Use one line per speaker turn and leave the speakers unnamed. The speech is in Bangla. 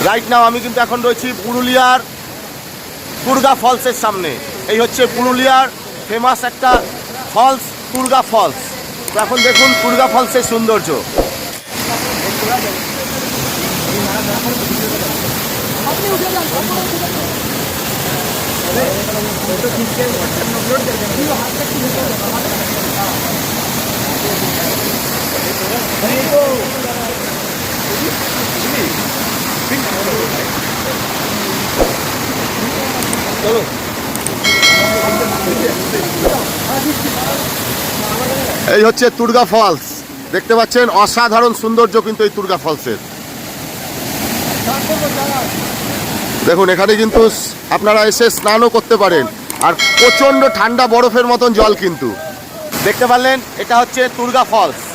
রাইট নাও আমি কিন্তু এখন রয়েছি পুরুলিয়ার তুর্গা ফলসের সামনে। এই হচ্ছে পুরুলিয়ার ফেমাস একটা ফলস, তুর্গা ফলস। তো এখন দেখুন তুর্গা ফলসের সৌন্দর্য। এই হচ্ছে তুর্গা ফলস, দেখতে পাচ্ছেন অসাধারণ সৌন্দর্য কিন্তু এই তুর্গা ফলসের। দেখুন এখানে কিন্তু আপনারা এসে স্নানও করতে পারেন, আর প্রচন্ড ঠান্ডা বরফের মতন জল কিন্তু। দেখতে পারলেন এটা হচ্ছে তুর্গা ফলস।